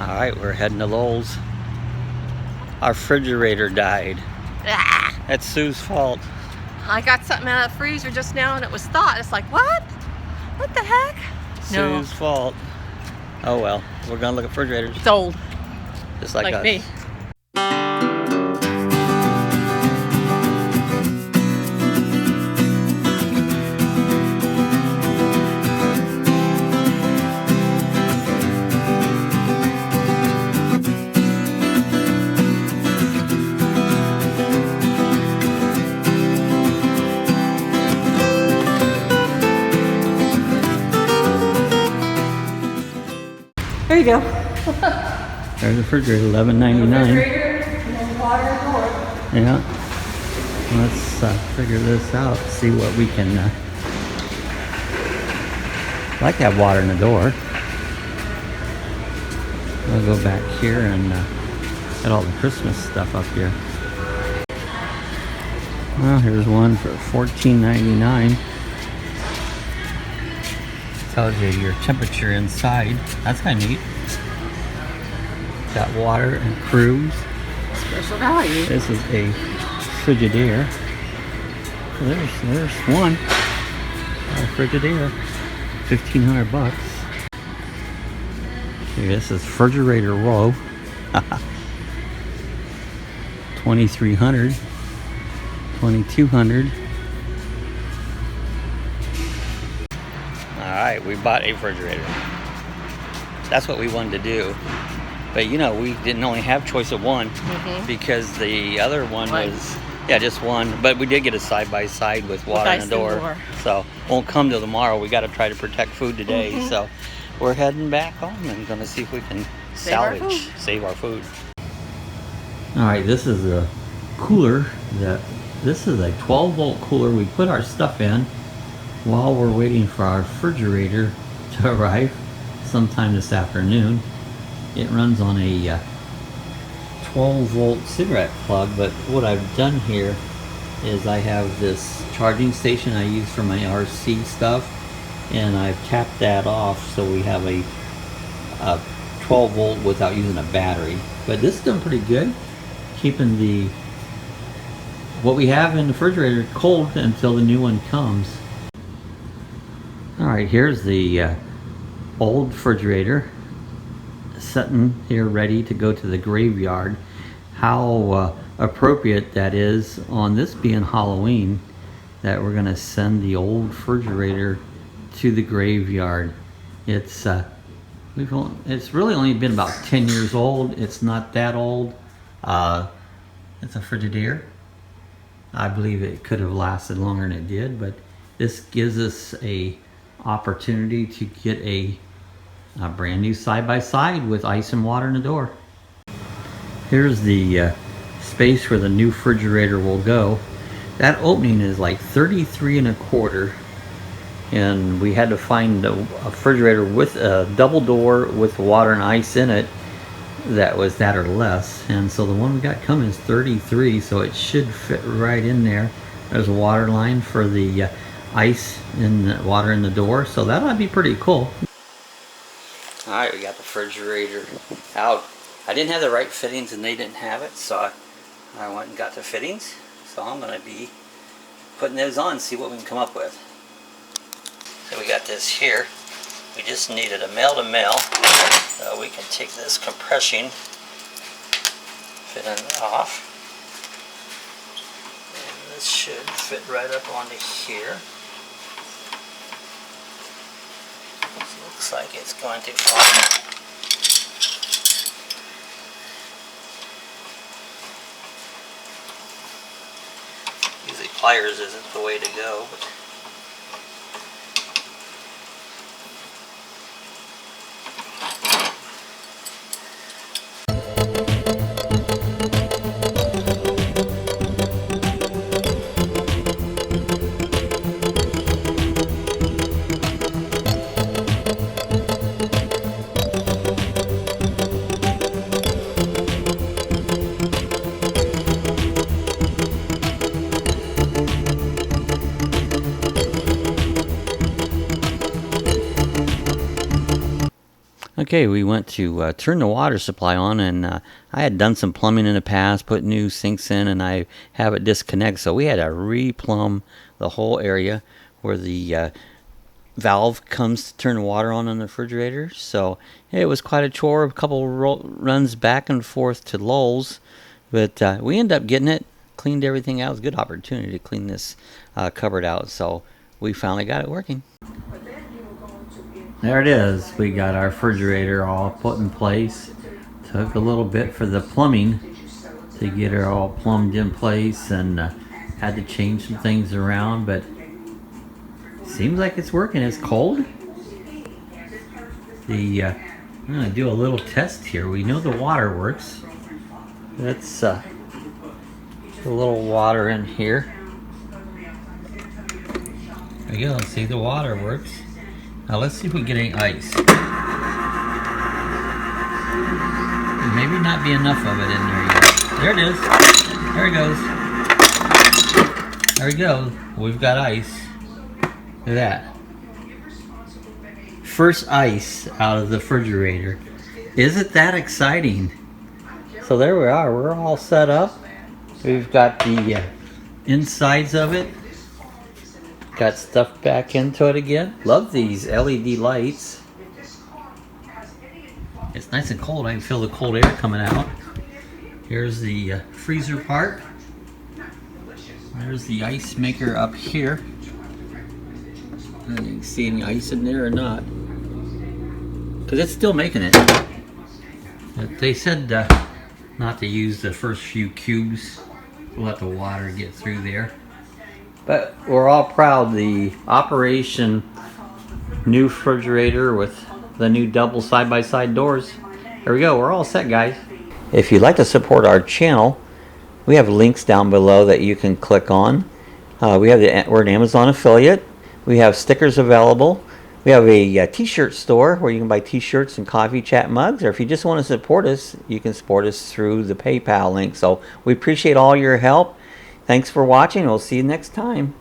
Alright, we're heading to Lowe's. Our refrigerator died. Ah, That's Sue's fault. I got something out of the freezer just now and it was thawed. It's like, what? What the heck? No. Sue's fault. Oh well, we're gonna look at refrigerators. It's old. Just like us. Me. There you go. There's the refrigerator, $11.99. Refrigerator and water and door. Yeah. Let's figure this out. See what we can. Like to have water in the door. I'll go back here and get all the Christmas stuff up here. Well, here's one for $14.99. Tells you your temperature inside. That's kind of neat. Got water and cruise. Special value. This is a Frigidaire. There's one. A Frigidaire. $1,500. Okay, this is refrigerator row. 2,300. 2,200. Alright, we bought a refrigerator. That's what we wanted to do. But you know, we didn't only have choice of one because the other one was, just one. But we did get a side-by-side with water in the door. So won't come till tomorrow. We got to try to protect food today. So we're heading back home and going to see if we can save our food. Alright, this is a cooler. This is a 12-volt cooler. We put our stuff in while we're waiting for our refrigerator to arrive sometime this afternoon. It runs on a 12-volt cigarette plug, but what I've done here is I have this charging station I use for my RC stuff, and I've tapped that off so we have a 12-volt without using a battery. But this is doing pretty good, keeping what we have in the refrigerator cold until the new one comes. Alright, here's the old refrigerator sitting here ready to go to the graveyard. How appropriate that is on this being Halloween, that we're going to send the old refrigerator to the graveyard. It's really only been about 10 years old. It's not that old. It's a Frigidaire. I believe it could have lasted longer than it did, but this gives us a opportunity to get a brand new side-by-side with ice and water in the door. Here's the space where the new refrigerator will go. That opening is like 33 1/4, and we had to find a refrigerator with a double door with water and ice in it that was that or less, and so the one we got coming is 33, so it should fit right in there. There's a water line for the ice and water in the door, so that ought to be pretty cool. Alright, we got the refrigerator out. I didn't have the right fittings and they didn't have it, so I went and got the fittings. So I'm going to be putting those on and see what we can come up with. So we got this here. We just needed a male-to-male. So we can take this compression fitting off. And this should fit right up onto here. Looks like it's going to fall. Usually pliers isn't the way to go, but Okay, we went to turn the water supply on, and I had done some plumbing in the past, put new sinks in, and I have it disconnect, so we had to re-plumb the whole area where the valve comes to turn the water on the refrigerator. So it was quite a chore, a couple runs back and forth to Lowe's, but we ended up getting it, cleaned everything out. It was a good opportunity to clean this cupboard out, so we finally got it working. There it is. We got our refrigerator all put in place. Took a little bit for the plumbing to get her all plumbed in place, and had to change some things around, but seems like it's working. It's cold. I'm gonna do a little test here. We know the water works. Let's a little water in here. There you go. See, the water works. Now let's see if we get any ice. Maybe not be enough of it in there yet. There it is. There it goes. There we go. We've got ice. Look at that. First ice out of the refrigerator. Isn't that exciting? So there we are. We're all set up. We've got the insides of it. Got stuff back into it again. Love these LED lights. It's nice and cold. I can feel the cold air coming out. Here's the freezer part. There's the ice maker up here. I didn't see any ice in there or not, because it's still making it. But they said not to use the first few cubes. Let the water get through there. But we're all proud. The Operation new refrigerator with the new double side-by-side doors. There we go. We're all set, guys. If you'd like to support our channel, we have links down below that you can click on. We're an Amazon affiliate. We have stickers available. We have a t-shirt store where you can buy t-shirts and coffee chat mugs. Or if you just want to support us, you can support us through the PayPal link. So we appreciate all your help. Thanks for watching. We'll see you next time.